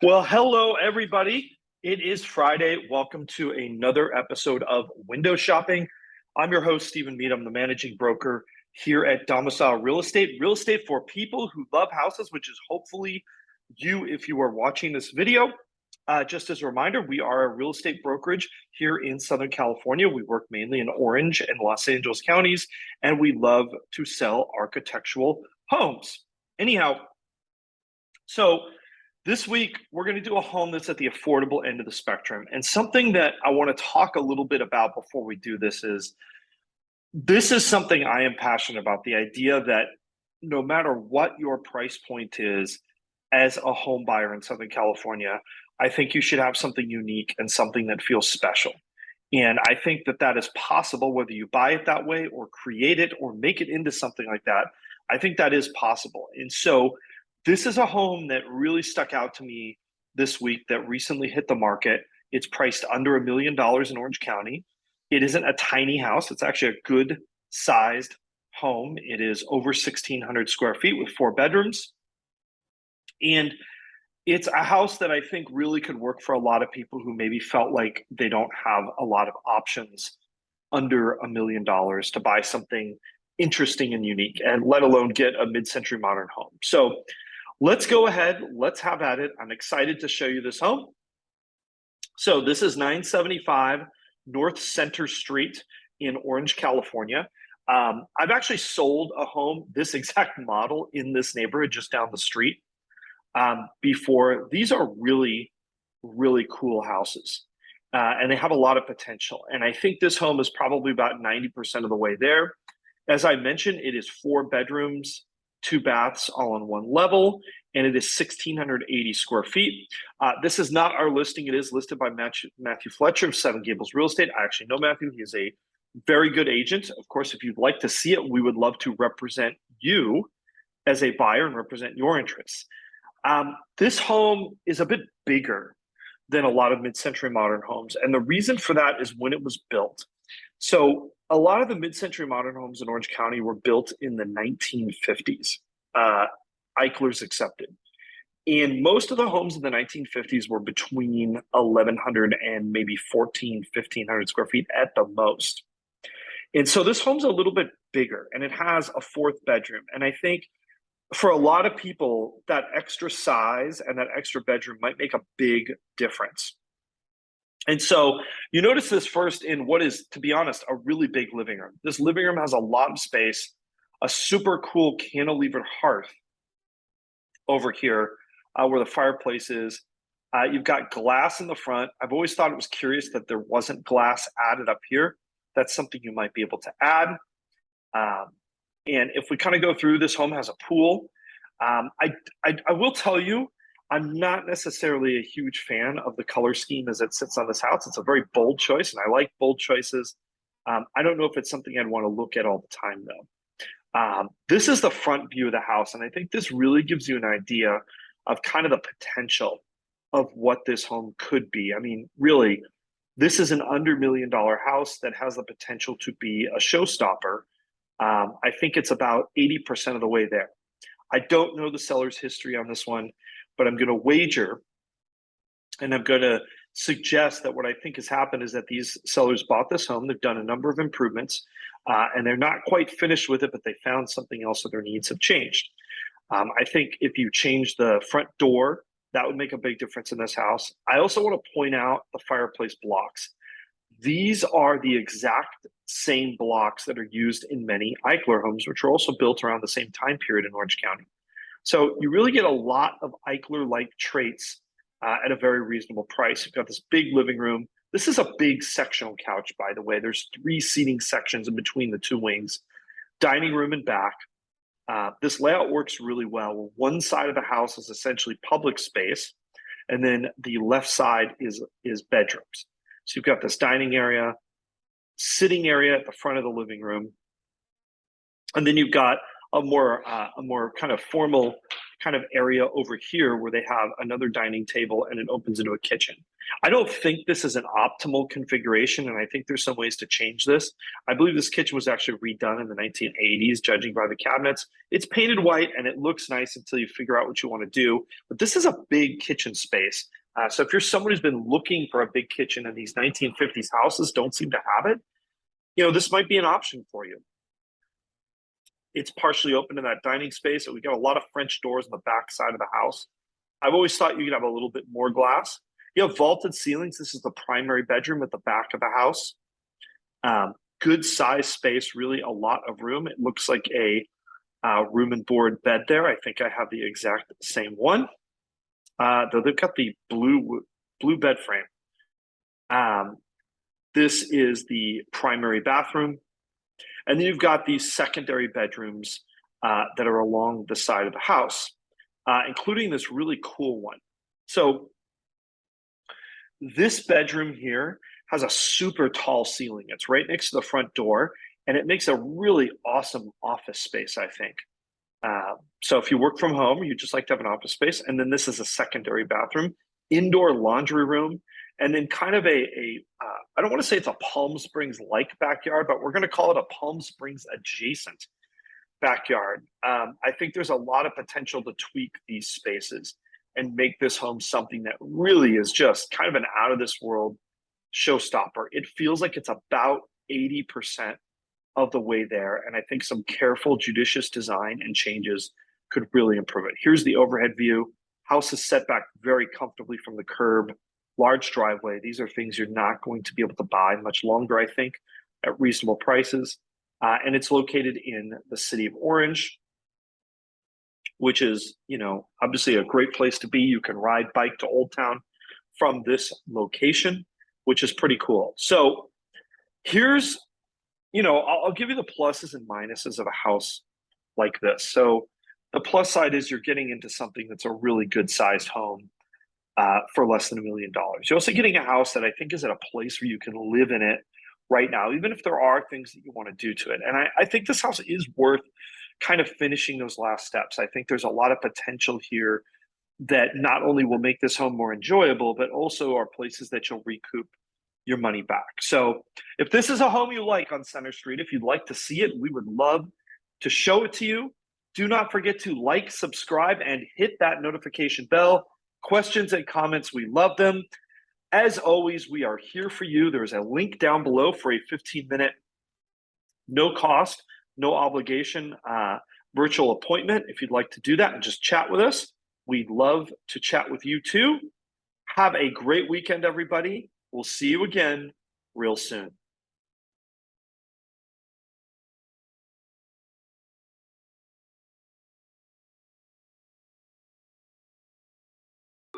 Well, hello, everybody. It is Friday. Welcome to another episode of Window Shopping. I'm your host, Stephen Meade. I'm the managing broker here at Domicile Real Estate. Real estate for people who love houses, which is hopefully you if you are watching this video. Just as a reminder, we are a real estate brokerage here in Southern California. We work mainly in Orange and Los Angeles counties, and we love to sell architectural homes. Anyhow, so this week, we're going to do a home that's at the affordable end of the spectrum. And something that I want to talk a little bit about before we do this is something I am passionate about, the idea that no matter what your price point is as a home buyer in Southern California, I think you should have something unique and something that feels special. And I think that that is possible, whether you buy it that way or create it or make it into something like that. I think that is possible. And so this is a home that really stuck out to me this week that recently hit the market. It's priced under $1 million in Orange County. It isn't a tiny house. It's actually a good sized home. It is over 1,600 square feet with 4 bedrooms. And it's a house that I think really could work for a lot of people who maybe felt like they don't have a lot of options under $1 million to buy something interesting and unique, and let alone get a mid-century modern home. So let's go ahead. Let's have at it. I'm excited to show you this home. So this is 975 North Center Street in Orange, California. I've actually sold a home, this exact model, in this neighborhood just down the street before. These are really, really cool houses, and they have a lot of potential. And I think this home is probably about 90% of the way there. As I mentioned, it is 4 bedrooms, 2 baths, all on one level, and it is 1,680 square feet. This is not our listing. It is listed by Matthew Fletcher of 7 Gables Real Estate. I actually know Matthew. He is a very good agent. Of course, if you'd like to see it, we would love to represent you as a buyer and represent your interests. This home is a bit bigger than a lot of mid-century modern homes, and the reason for that is when it was built. So a lot of the mid-century modern homes in Orange County were built in the 1950s, Eichlers accepted. And most of the homes in the 1950s were between 1,100 and maybe 1,500 square feet at the most. And so this home's a little bit bigger, and it has a 4th bedroom. And I think for a lot of people, that extra size and that extra bedroom might make a big difference. And so you notice this first in what is, to be honest, a really big living room. This living room has a lot of space, a super cool cantilevered hearth over here where the fireplace is. You've got glass in the front. I've always thought it was curious that there wasn't glass added up here. That's something you might be able to add. And if we kind of go through, this home has a pool. I will tell you, I'm not necessarily a huge fan of the color scheme as it sits on this house. It's a very bold choice, and I like bold choices. I don't know if it's something I'd want to look at all the time, though. This is the front view of the house, and I think this really gives you an idea of kind of the potential of what this home could be. I mean, really, this is an under $1 million house that has the potential to be a showstopper. I think it's about 80% of the way there. I don't know the seller's history on this one, but I'm going to wager, and I'm going to suggest that what I think has happened is that these sellers bought this home. They've done a number of improvements, and they're not quite finished with it, but they found something else, so their needs have changed. I think if you change the front door, that would make a big difference in this house. I also want to point out the fireplace blocks. These are the exact same blocks that are used in many Eichler homes, which are also built around the same time period in Orange County. So you really get a lot of Eichler-like traits at a very reasonable price. You've got this big living room. This is a big sectional couch, by the way. There's 3 seating sections in between the 2 wings, dining room and back. This layout works really well. One side of the house is essentially public space, and then the left side is bedrooms. So you've got this dining area, sitting area at the front of the living room, and then you've got a more kind of formal kind of area over here where they have another dining table and it opens into a kitchen. I don't think this is an optimal configuration, and I think there's some ways to change this. I believe this kitchen was actually redone in the 1980s, judging by the cabinets. It's painted white and it looks nice until you figure out what you want to do. But this is a big kitchen space. So if you're someone who's been looking for a big kitchen and these 1950s houses don't seem to have it, this might be an option for you. It's partially open in that dining space. So we got a lot of French doors on the back side of the house. I've always thought you could have a little bit more glass. You have vaulted ceilings. This is the primary bedroom at the back of the house. Good size space, really a lot of room. It looks like a room and board bed there. I think I have the exact same one. Though they've got the blue bed frame. This is the primary bathroom. And then you've got these secondary bedrooms that are along the side of the house, including this really cool one. So this bedroom here has a super tall ceiling. It's right next to the front door, and it makes a really awesome office space, I think. So if you work from home, you just like to have an office space. And then this is a secondary bathroom, indoor laundry room, and then kind of I don't want to say it's a Palm Springs-like backyard, but we're going to call it a Palm Springs-adjacent backyard. I think there's a lot of potential to tweak these spaces and make this home something that really is just kind of an out-of-this-world showstopper. It feels like it's about 80% of the way there, and I think some careful, judicious design and changes could really improve it. Here's the overhead view. House is set back very comfortably from the curb. Large driveway. These are things you're not going to be able to buy much longer, I think, at reasonable prices. And it's located in the city of Orange, which is, obviously a great place to be. You can ride bike to Old Town from this location, which is pretty cool. So here's, I'll give you the pluses and minuses of a house like this. So the plus side is you're getting into something that's a really good sized home for less than $1 million. You're also getting a house that I think is at a place where you can live in it right now, even if there are things that you want to do to it. And I think this house is worth kind of finishing those last steps. I think there's a lot of potential here that not only will make this home more enjoyable, but also are places that you'll recoup your money back. So if this is a home you like on Center Street, if you'd like to see it, we would love to show it to you. Do not forget to like, subscribe, and hit that notification bell. Questions and comments, we love them. As always, we are here for you. There's a link down below for a 15-minute, no cost, no obligation virtual appointment if you'd like to do that and just chat with us. We'd love to chat with you too. Have a great weekend, everybody. We'll see you again real soon.